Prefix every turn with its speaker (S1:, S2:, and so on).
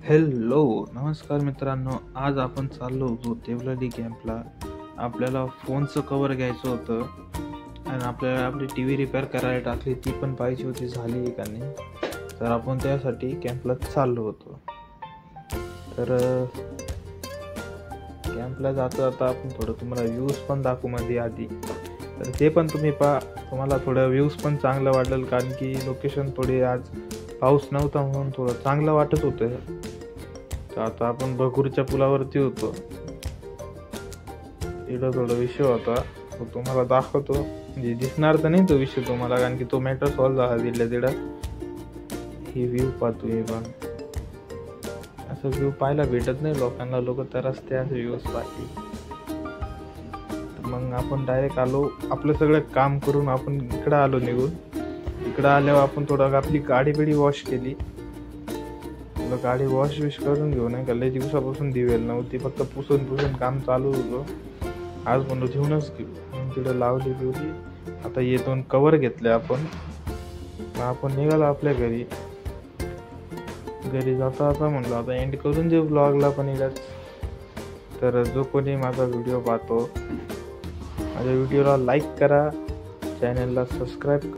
S1: Hello नमस्कार मित्रांनो, आज आपण चाललो होतो देवलाली कॅम्पला. आपल्याला फोनचं कवर घ्यायचं होतं आणि आपल्याला आपली टी व्ही रिपेअर करायला टाकली, ती पण पाहिजे होती, झाली का नाही. तर आपण त्यासाठी कॅम्पला चाललो होतो. तर कॅम्पला जाता आपण थोडं तुम्हाला व्ह्यूज पण दाखवू मध्ये आधी, तर ते पण तुम्ही पहा. तुम्हाला थोडं व्ह्यूज पण चांगलं वाटेल, कारण की लोकेशन थोडी आज पाऊस नव्हता म्हणून थोडं चांगलं वाटत होतं. तर आता आपण भगूरच्या पुलावरती होतो. तिथं थोडा विषय होता, तो तुम्हाला दाखवतो. म्हणजे दिसणार तर नाही तो विषय तुम्हाला, कारण की तो मॅटर सॉल्व झाला तिथल्या तिथं. ही व्ह्यू पाहतो, हे पण असं व्ह्यू पाहायला भेटत नाही लोकांना. लोक तरच ते असे व्ह्यूज पाहतील. मग आपण डायरेक्ट आलो, आपलं सगळं काम करून आपण इकडं आलो निघून. इकडं आल्यावर आपण थोडं आपली गाडी बिडी वॉश केली. गाडी वॉश करून घेऊ नये का, लई दिवसापासून दिवेल नव्हती, फक्त पुसून काम चालू होतं. आज म्हणून घेऊनच घेऊ, तिकडे लावली बिवली. आता हे 2 कवर घेतले आपण निघालो आपल्या घरी जाता. आता म्हणलं आता एंड करून देऊ ब्लॉगला पण इलाच. तर जो कोणी माझा व्हिडिओ पाहतो, माझ्या व्हिडिओला लाईक करा, चॅनलला सबस्क्राईब